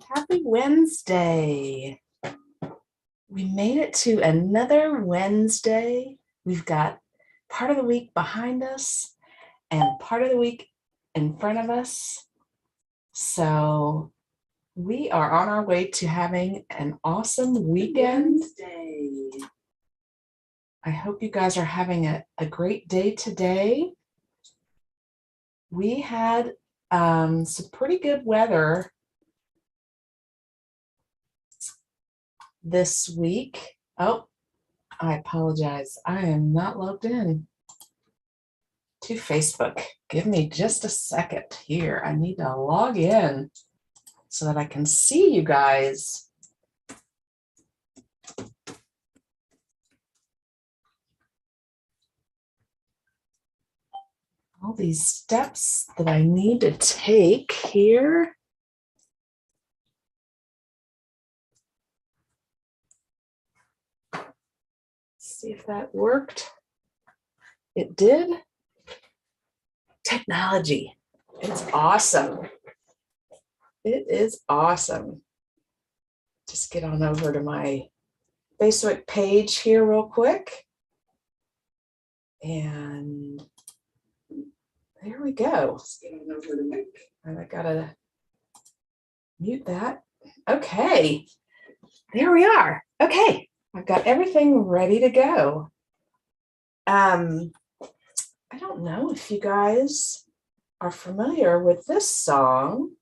Happy Wednesday. We made it to another Wednesday. We've got part of the week behind us and part of the week in front of us. So we are on our way to having an awesome weekend. I hope you guys are having a great day today. We had some pretty good weather this week. Oh, I apologize. I am not logged in to Facebook. Give me just a second here. I need to log in so that I can see you guys. All these steps that I need to take here. See if that worked. It did. Technology. It's awesome. It is awesome. Just get on over to my Facebook page here real quick. And there we go. Let's get on over to and I gotta mute that. Okay. There we are. Okay. I've got everything ready to go. I don't know if you guys are familiar with this song.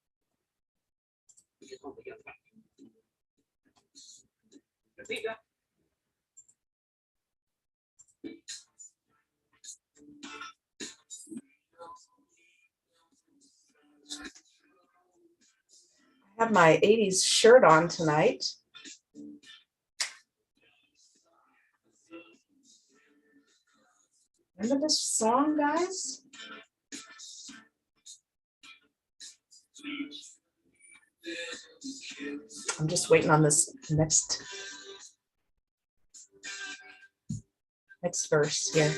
I have my 80s shirt on tonight. Remember this song, guys? I'm just waiting on this next verse here.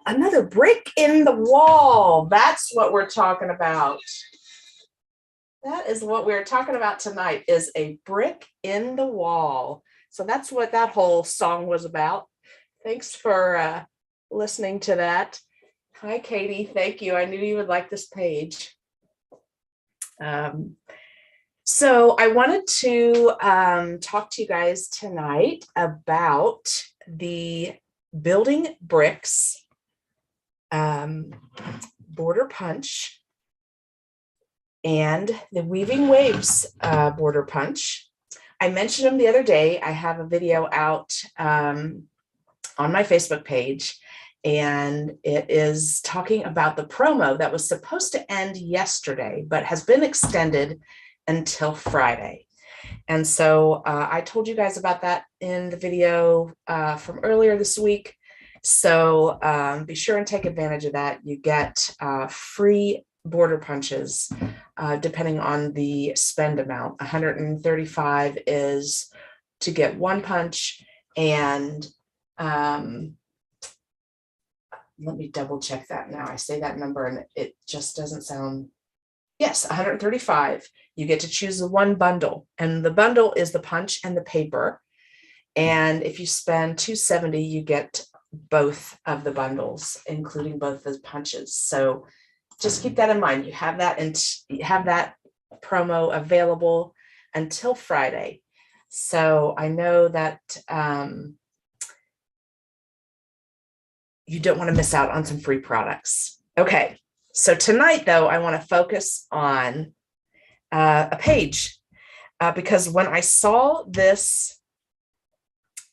Another brick in the wall. That's what we're talking about. That is what we're talking about tonight, is a brick in the wall. So that's what that whole song was about. Thanks for listening to that. Hi, Katie. Thank you. I knew you would like this page. So I wanted to talk to you guys tonight about the Building Bricks border punch and the Weaving Waves border punch. I mentioned them the other day. I have a video out on my Facebook page, and it is talking about the promo that was supposed to end yesterday, but has been extended until Friday. And so I told you guys about that in the video from earlier this week. So be sure and take advantage of that. You get free border punches depending on the spend amount. 135 is to get one punch, and let me double check that now. I say that number and it just doesn't sound. Yes, 135. You get to choose the one bundle, and the bundle is the punch and the paper. And if you spend $270, you get both of the bundles, including both the punches. So just keep that in mind. You have that, and you have that promo available until Friday. So I know that you don't want to miss out on some free products. Okay. So tonight, though, I want to focus on a page because when I saw this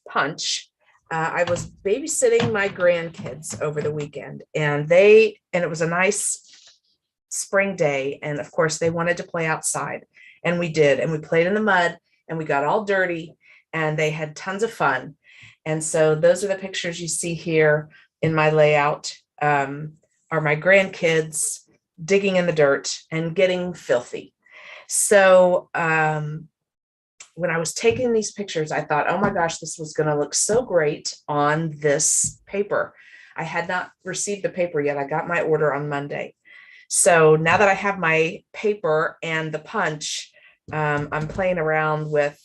punch, I was babysitting my grandkids over the weekend, and it was a nice spring day. And of course, they wanted to play outside, and we did. And we played in the mud, and we got all dirty, and they had tons of fun. And so those are the pictures you see here in my layout. Are my grandkids digging in the dirt and getting filthy. So when I was taking these pictures, I thought, oh my gosh, this was going to look so great on this paper. I had not received the paper yet. I got my order on Monday. So now that I have my paper and the punch, I'm playing around with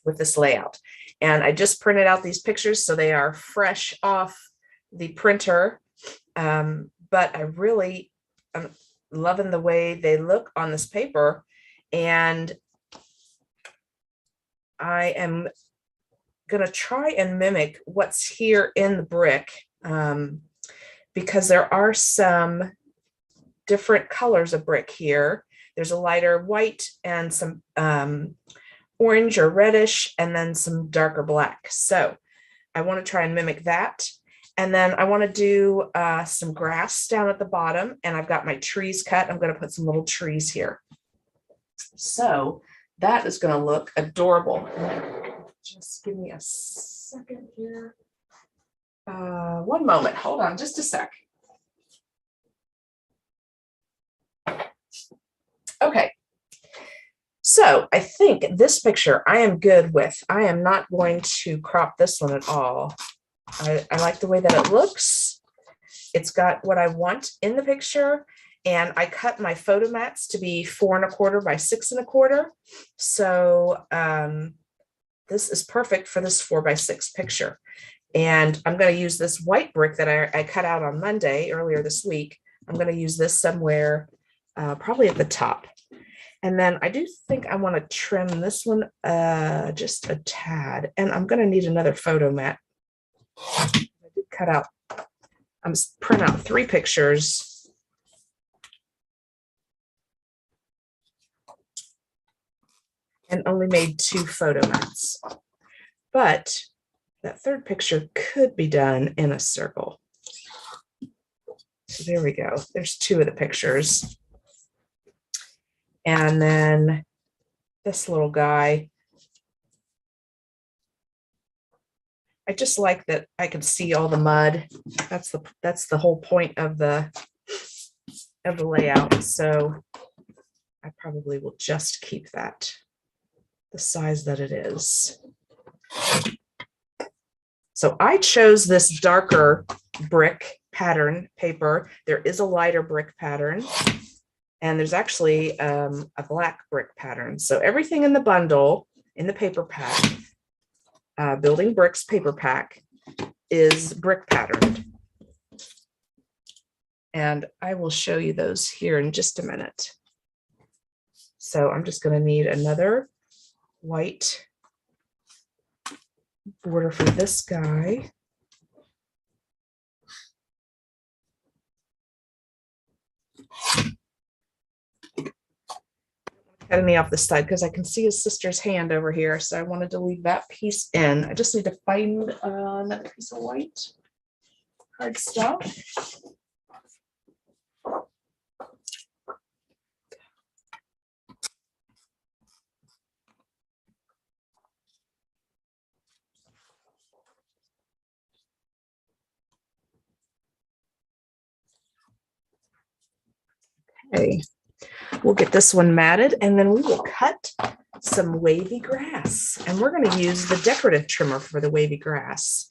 this layout. And I just printed out these pictures so they are fresh off the printer. But I really am loving the way they look on this paper. And I am going to try and mimic what's here in the brick, because there are some different colors of brick here. There's a lighter white and some orange or reddish, and then some darker black. So I want to try and mimic that. And then I want to do some grass down at the bottom, and I've got my trees cut. I'm going to put some little trees here. So that is going to look adorable. Just give me a second here. One moment. Hold on just a sec. Okay. So I think this picture I am good with. I am not going to crop this one at all. I like the way that it looks. It's got what I want in the picture. And I cut my photo mats to be 4 1/4 by 6 1/4. So this is perfect for this 4 by 6 picture. And I'm going to use this white brick that I cut out on Monday earlier this week. I'm going to use this somewhere, probably at the top. And then I do think I want to trim this one just a tad. And I'm going to need another photo mat. I did cut out, I'm print out 3 pictures. And only made 2 photo mats. But that 3rd picture could be done in a circle. So there we go. There's 2 of the pictures. And then this little guy. I just like that I can see all the mud. That's the whole point of the layout. So I probably will just keep that the size that it is. So I chose this darker brick pattern paper. There is a lighter brick pattern, and there's actually a black brick pattern. So everything in the bundle, in the paper pack, Building Bricks paper pack, is brick patterned. And I will show you those here in just a minute. So I'm just going to need another white border for this guy. Cutting me off the side because I can see his sister's hand over here. So I wanted to leave that piece in. I just need to find another piece of white hard stuff. Okay, we'll get this one matted, and then we will cut some wavy grass. And we're going to use the decorative trimmer for the wavy grass,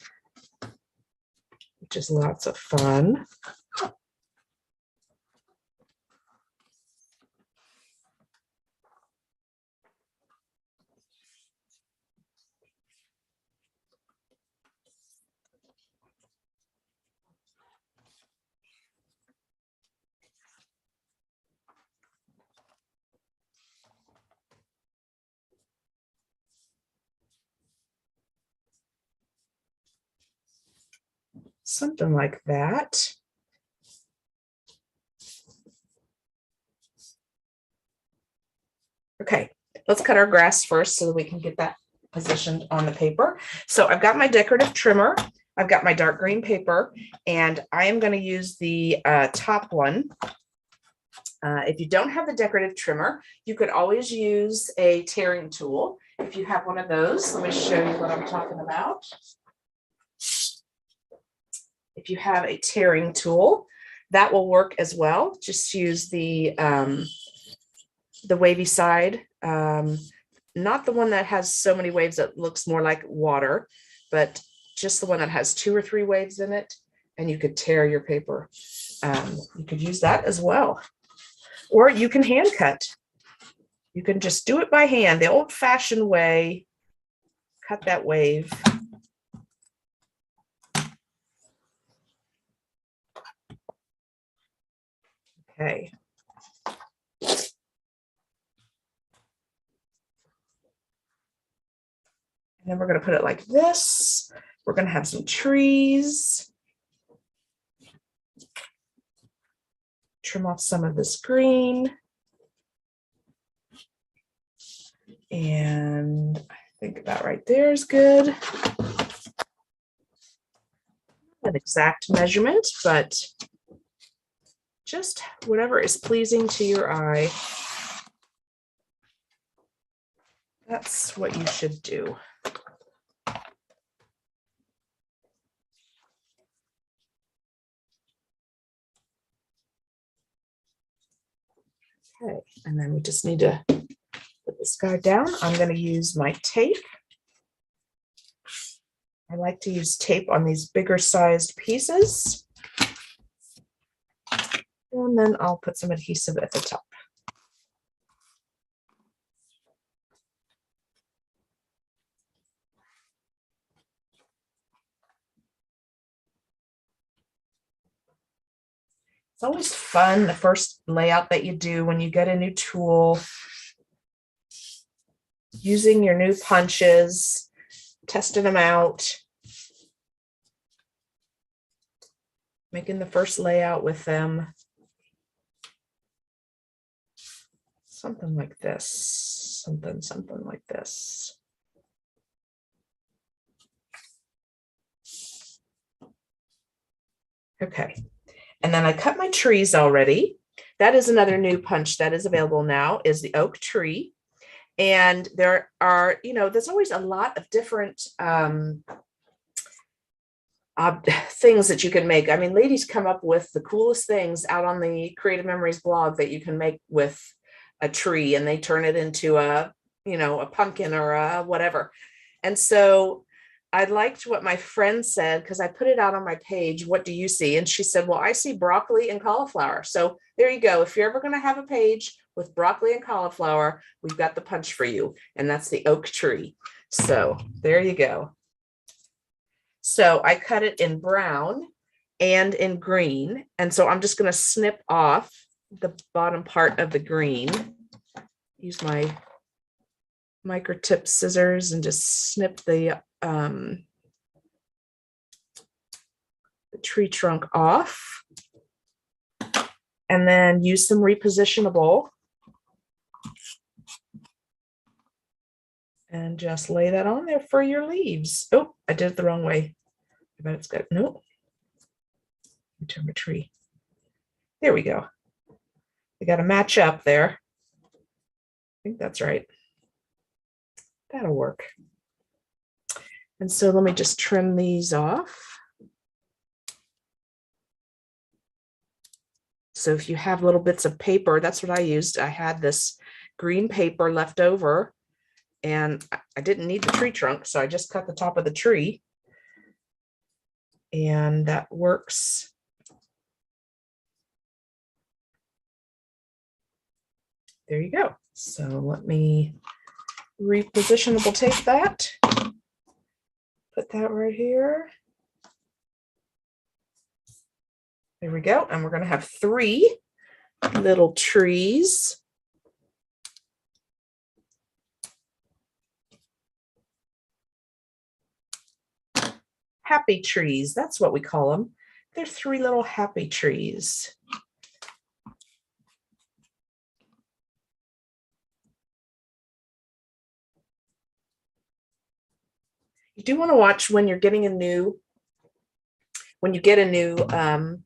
which is lots of fun. Something like that. Okay, let's cut our grass first so that we can get that positioned on the paper. So I've got my decorative trimmer. I've got my dark green paper, and I am going to use the top one. If you don't have the decorative trimmer, you could always use a tearing tool. If you have one of those, let me show you what I'm talking about. If you have a tearing tool, that will work as well. Just use the wavy side not the one that has so many waves that looks more like water, but just the one that has 2 or 3 waves in it, and you could tear your paper. You could use that as well. Or you can hand cut. You can just do it by hand, the old-fashioned way. Cut that wave. Okay. And then we're going to put it like this. We're going to have some trees. Trim off some of this green. And I think about right there is good. An exact measurement, but just whatever is pleasing to your eye. That's what you should do. Okay, and then we just need to put this guy down. I'm going to use my tape. I like to use tape on these bigger sized pieces. And then I'll put some adhesive at the top. It's always fun, the first layout that you do when you get a new tool, using your new punches, testing them out, making the first layout with them. Something like this, something like this. Okay, and then I cut my trees already. That is another new punch that is available now, is the oak tree. And there are, there's always a lot of different things that you can make. I mean, ladies come up with the coolest things out on the Creative Memories blog that you can make with a tree, and they turn it into a pumpkin or a whatever. And so I liked what my friend said, because I put it out on my page. What do you see? And she said, well, I see broccoli and cauliflower. So there you go. If you're ever going to have a page with broccoli and cauliflower, we've got the punch for you. And that's the oak tree. So there you go. So I cut it in brown and in green. And so I'm just going to snip off the bottom part of the green. Use my micro tip scissors and just snip the tree trunk off, and then use some repositionable and just lay that on there for your leaves. Oh, I did it the wrong way. I bet it's good. Nope. Turn my tree. There we go. We got to match up there. I think that's right. That'll work. And so let me just trim these off. So if you have little bits of paper, that's what I used. I had this green paper left over, and I didn't need the tree trunk, so I just cut the top of the tree. And that works. There you go. So let me repositionable tape that. Put that right here. There we go. And we're going to have 3 little trees. Happy trees. That's what we call them. They're 3 little happy trees. You do want to watch when you're getting when you get a new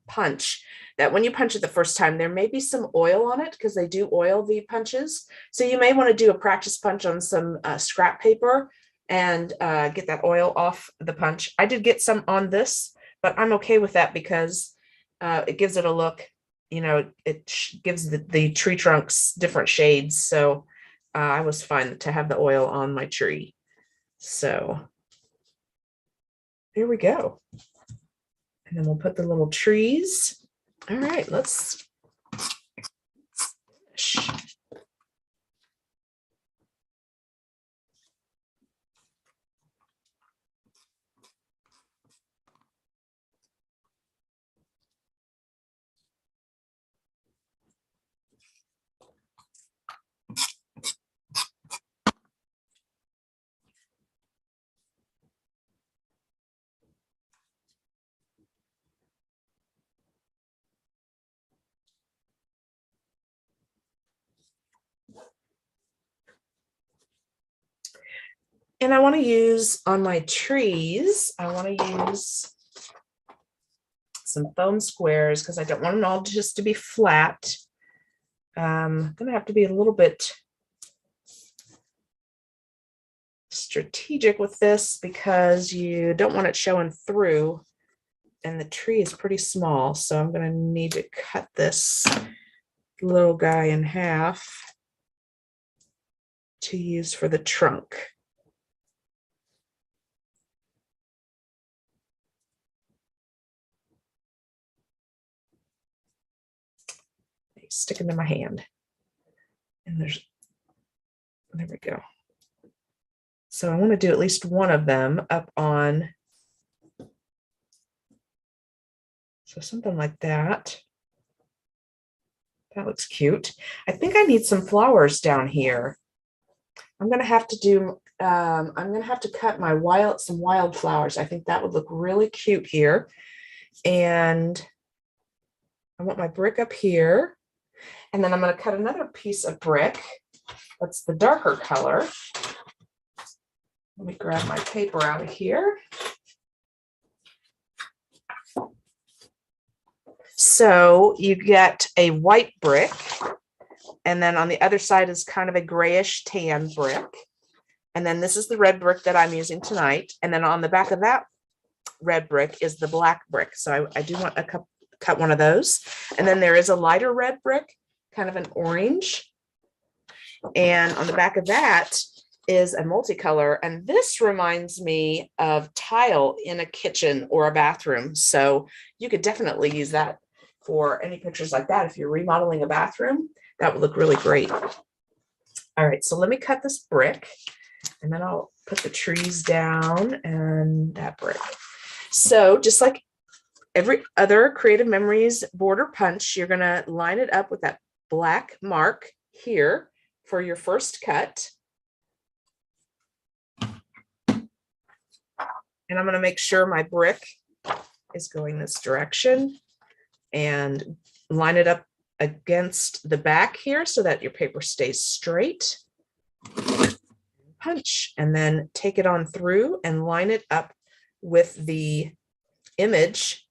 punch, that when you punch it the first time, there may be some oil on it, because they do oil the punches. So you may want to do a practice punch on some scrap paper and get that oil off the punch. I did get some on this, but I'm okay with that because it gives it a look, it gives the tree trunks different shades. So I was fine to have the oil on my tree. So there we go. And then we'll put the little trees. All right, let's finish. And I want to use on my trees, I want to use some foam squares because I don't want them all just to be flat. I'm going to have to be a little bit strategic with this because you don't want it showing through, and the tree is pretty small. So I'm going to need to cut this little guy in half to use for the trunk. Stick into my hand, and there we go. So I want to do at least one of them up on, so something like that. That looks cute. I think I need some flowers down here. I'm going to have to do, I'm going to have to cut my some wildflowers. I think that would look really cute here. And I want my brick up here. And then I'm going to cut another piece of brick. That's the darker color. Let me grab my paper out of here. So you get a white brick, and then on the other side is kind of a grayish tan brick. And then this is the red brick that I'm using tonight. And then on the back of that red brick is the black brick. So I do want to cut one of those. And then there is a lighter red brick, kind of an orange. And on the back of that is a multicolor. And this reminds me of tile in a kitchen or a bathroom. So you could definitely use that for any pictures like that. If you're remodeling a bathroom, that would look really great. All right, so let me cut this brick, and then I'll put the trees down and that brick. So just like every other Creative Memories border punch, you're going to line it up with that black mark here for your first cut. And I'm going to make sure my brick is going this direction and line it up against the back here so that your paper stays straight. Punch, and then take it on through and line it up with the image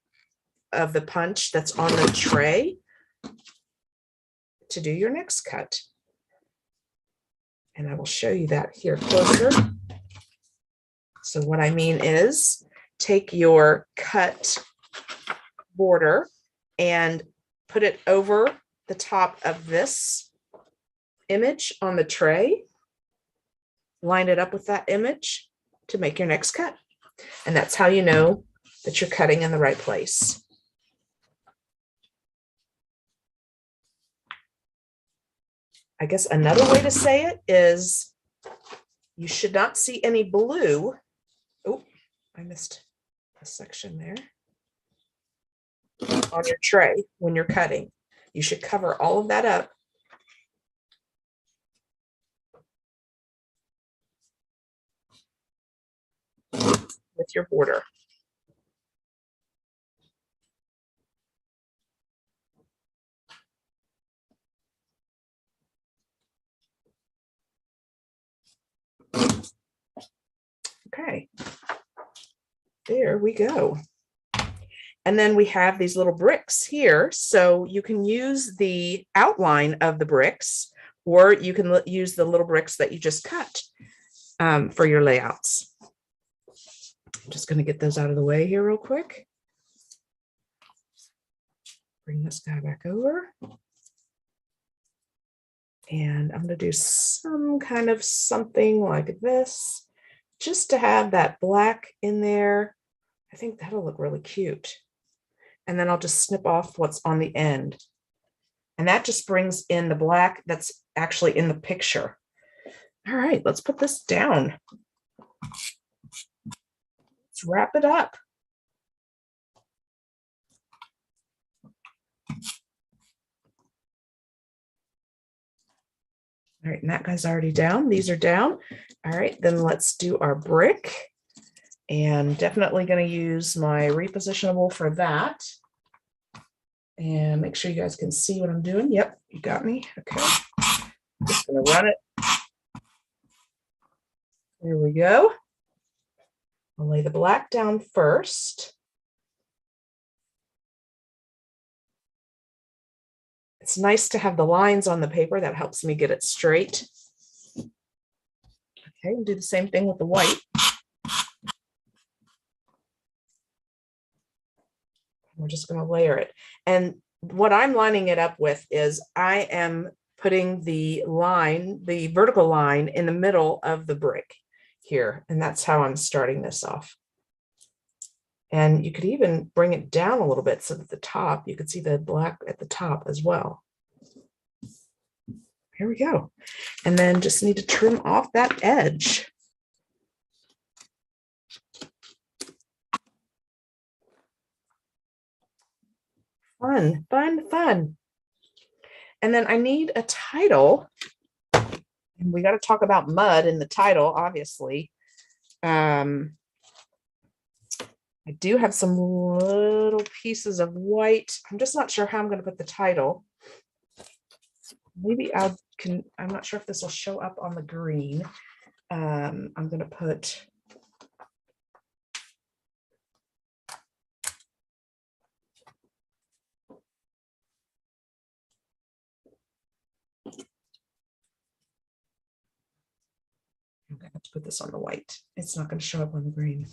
of the punch that's on the tray to do your next cut. And I will show you that here closer. So what I mean is take your cut border and put it over the top of this image on the tray. Line it up with that image to make your next cut. And that's how you know that you're cutting in the right place. I guess another way to say it is you should not see any blue. Oh, I missed a section there. On your tray when you're cutting. You should cover all of that up with your border. Okay, there we go. And then we have these little bricks here. So you can use the outline of the bricks, or you can use the little bricks that you just cut for your layouts. I'm just going to get those out of the way here real quick. Bring this guy back over. And I'm going to do some kind of something like this, just to have that black in there. I think that'll look really cute. And then I'll just snip off what's on the end. And that just brings in the black that's actually in the picture. All right, let's put this down. Let's wrap it up. All right, and that guy's already down. These are down. All right, then let's do our brick. And definitely going to use my repositionable for that. And make sure you guys can see what I'm doing. Yep, you got me. Okay, just going to run it. There we go. I'll lay the black down first. It's nice to have the lines on the paper. That helps me get it straight. Okay, and do the same thing with the white. We're just going to layer it. And what I'm lining it up with is I am putting the line, the vertical line in the middle of the brick here. And that's how I'm starting this off. And you could even bring it down a little bit so that the top, you could see the black at the top as well. Here we go. And then just need to trim off that edge. Fun, fun, fun. And then I need a title. And we got to talk about mud in the title, obviously. I do have some little pieces of white. I'm just not sure how I'm going to put the title. Maybe I'm not sure if this will show up on the green. I'm going to put I'm going to have to put this on the white. It's not going to show up on the green.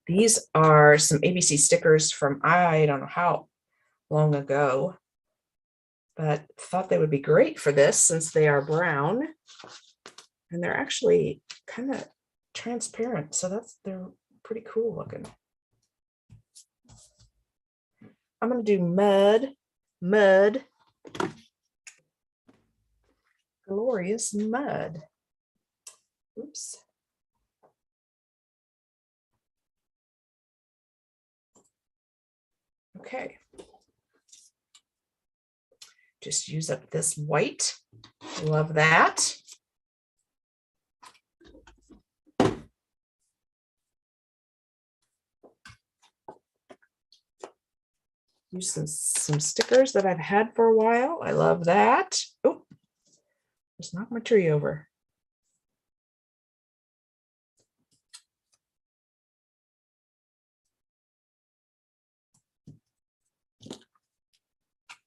These are some ABC stickers from I don't know how long ago, but thought they would be great for this since they are brown and they're actually kind of transparent. So they're pretty cool looking. I'm going to do mud, glorious mud. Oops. Okay. Just use up this white. Love that. Use some stickers that I've had for a while. I love that. Oh, just knocked my tree over.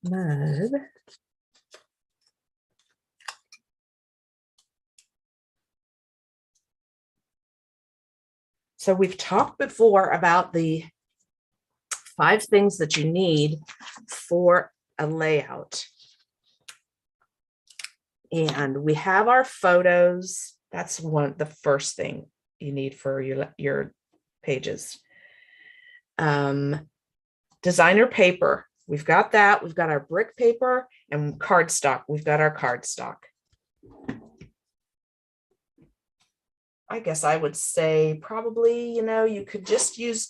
Mud. So we've talked before about the 5 things that you need for a layout. And we have our photos. That's the first thing you need for your pages. Designer paper. We've got that. We've got our brick paper and cardstock. We've got our cardstock. I guess I would say probably, you could just use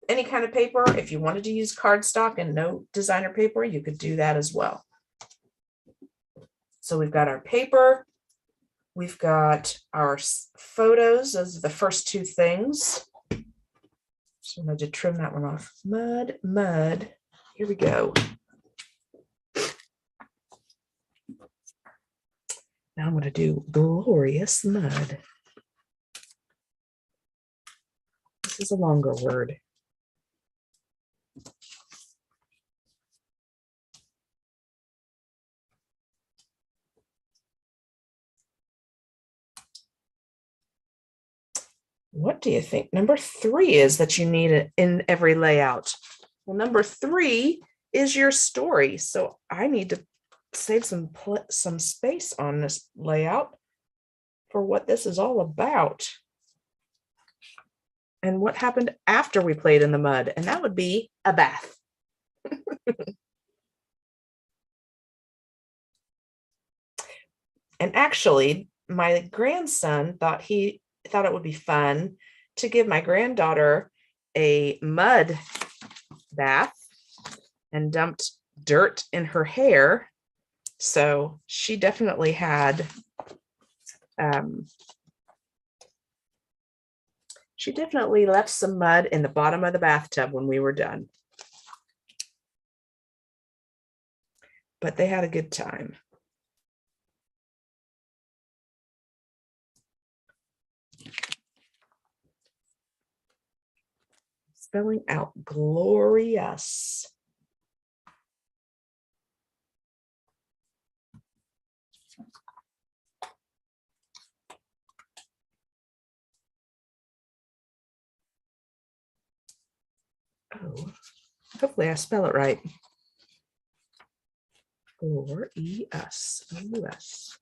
any kind of paper. If you wanted to use cardstock and no designer paper, you could do that as well. So we've got our paper. We've got our photos. Those are the first 2 things. So I'm going to trim that one off. Mud. Here we go. Now I'm going to do glorious mud. This is a longer word. What do you think number 3 is that you need it in every layout? Well, number 3 is your story? So I need to save some space on this layout for what this is all about and what happened after we played in the mud, and that would be a bath. And actually, my grandson thought it would be fun to give my granddaughter a mud bath and dumped dirt in her hair. So she definitely had she definitely left some mud in the bottom of the bathtub when we were done. But they had a good time. Spelling out glorious. Oh, hopefully I spell it right. Glorious. U-S.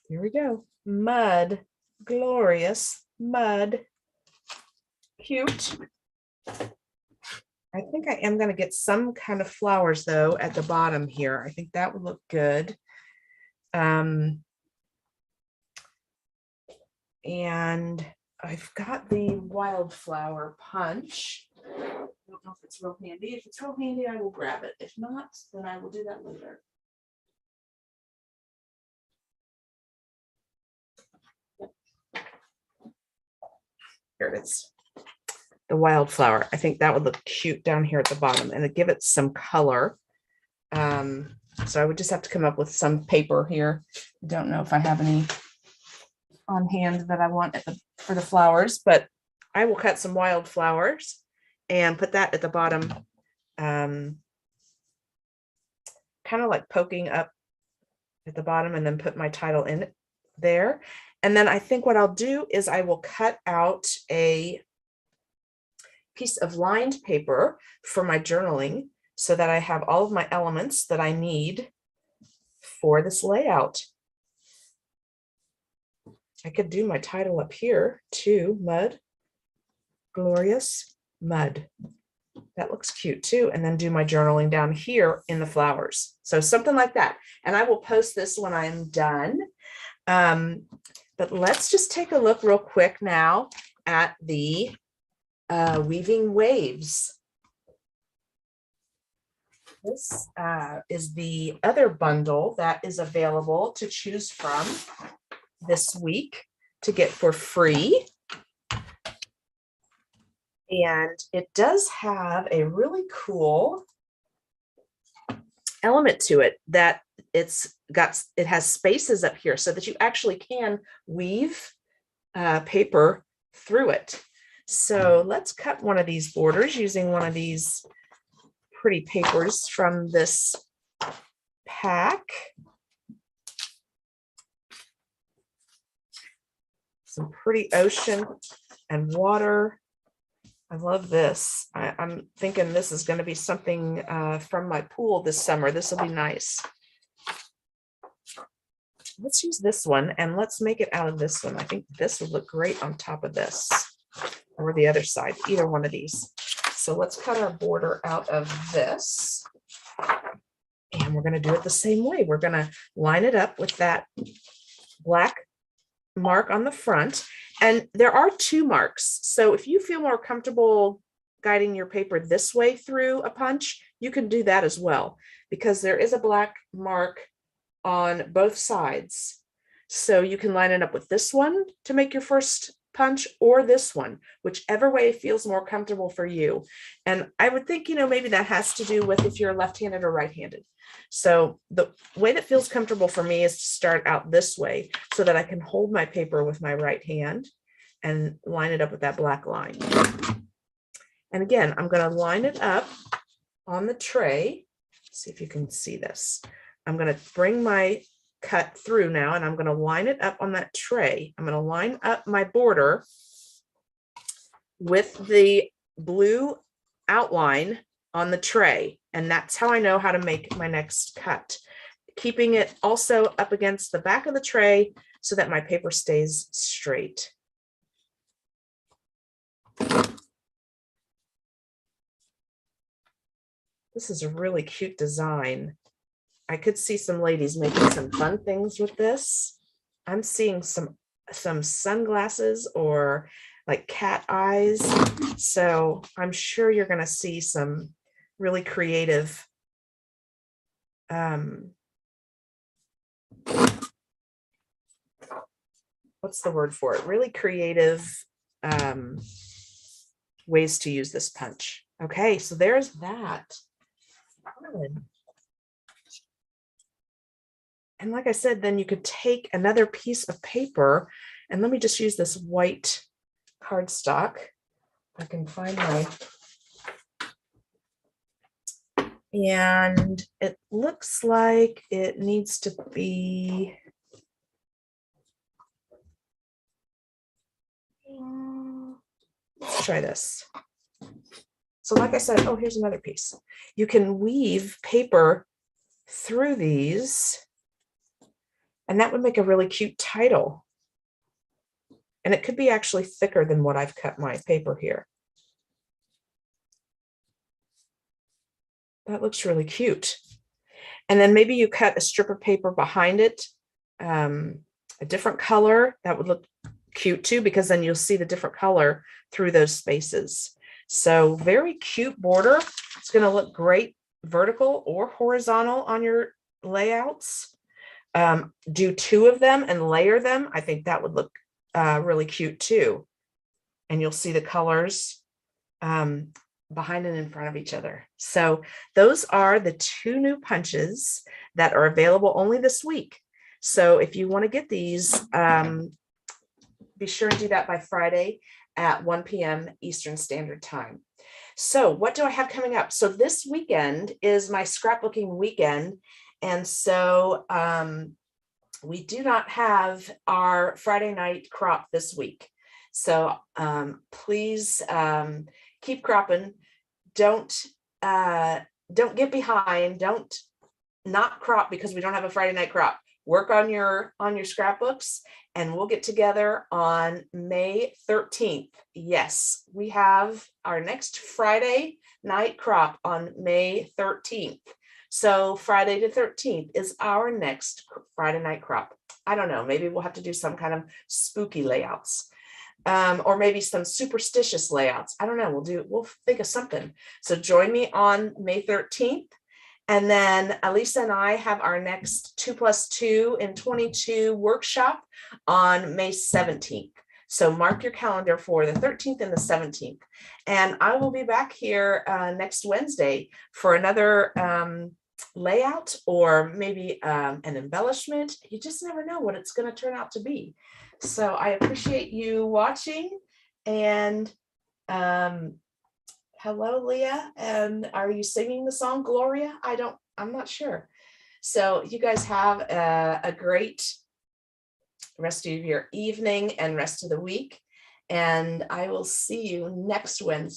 Here we go. Mud. Glorious. Mud. Cute. I think I am going to get some kind of flowers though at the bottom here. I think that would look good. And I've got the wildflower punch. I don't know if it's real handy. If it's real handy, I will grab it. If not, then I will do that later. Here it is. The wildflower. I think that would look cute down here at the bottom and to give it some color. So I would just have to come up with some paper here. I don't know if I have any on hand that I want for the flowers, but I will cut some wildflowers and put that at the bottom, kind of like poking up at the bottom, and then put my title in it there. And then I think what I'll do is I will cut out a piece of lined paper for my journaling so that I have all of my elements that I need for this layout. I could do my title up here too, Mud. Glorious Mud. That looks cute too. And then do my journaling down here in the flowers. So something like that. And I will post this when I'm done. But let's just take a look real quick now at the Weaving Waves. This is the other bundle that is available to choose from this week to get for free. And it does have a really cool element to it that it has spaces up here so that you actually can weave paper through it. So let's cut one of these borders using one of these pretty papers from this pack. Some pretty ocean and water. I love this. I'm thinking this is going to be something from my pool this summer. This will be nice. Let's use this one and let's make it out of this one. I think this would look great on top of this or the other side, either one of these. So let's cut our border out of this. And we're going to do it the same way. We're going to line it up with that black mark on the front. And there are two marks. So if you feel more comfortable guiding your paper this way through a punch, you can do that as well, because there is a black mark on both sides. So you can line it up with this one to make your first punch or this one, whichever way feels more comfortable for you. And I would think, maybe that has to do with if you're left-handed or right-handed. So the way that feels comfortable for me is to start out this way so that I can hold my paper with my right hand and line it up with that black line. And again, I'm going to line it up on the tray. See if you can see this. I'm going to bring my cut through now, and I'm going to line it up on that tray. I'm going to line up my border with the blue outline on the tray. And that's how I know how to make my next cut. Keeping it also up against the back of the tray so that my paper stays straight. This is a really cute design. I could see some ladies making some fun things with this. I'm seeing some sunglasses or like cat eyes. So I'm sure you're going to see some really creative what's the word for it? Really creative ways to use this punch. Okay, so there's that. And like I said, then you could take another piece of paper, and let me just use this white cardstock. I can find my, and it looks like it needs to be, let's try this. So like I said, oh, here's another piece. You can weave paper through these, and that would make a really cute title. And it could be actually thicker than what I've cut my paper here. That looks really cute. And then maybe you cut a strip of paper behind it, a different color. That would look cute too, because then you'll see the different color through those spaces. So very cute border. It's going to look great vertical or horizontal on your layouts. Do two of them and layer them. I think that would look really cute too. And you'll see the colors behind and in front of each other. So those are the two new punches that are available only this week. So if you want to get these, be sure and do that by Friday at 1 p.m. Eastern Standard Time. So what do I have coming up? So this weekend is my scrapbooking weekend. And so we do not have our Friday night crop this week. So please keep cropping. Don't get behind. Don't not crop because we don't have a Friday night crop. Work on your scrapbooks, and we'll get together on May 13th. Yes, we have our next Friday night crop on May 13th. So Friday the 13th is our next Friday night crop. I don't know, maybe we'll have to do some kind of spooky layouts. Or maybe some superstitious layouts. I don't know, we'll think of something. So join me on May 13th. And then Alisa and I have our next 2+2 in 22 workshop on May 17th. So mark your calendar for the 13th and the 17th. And I will be back here next Wednesday for another layout or maybe an embellishment. You just never know what it's going to turn out to be. So I appreciate you watching, and hello, Leah. And are you singing the song Gloria? I'm not sure. So you guys have a great rest of your evening and rest of the week. And I will see you next Wednesday.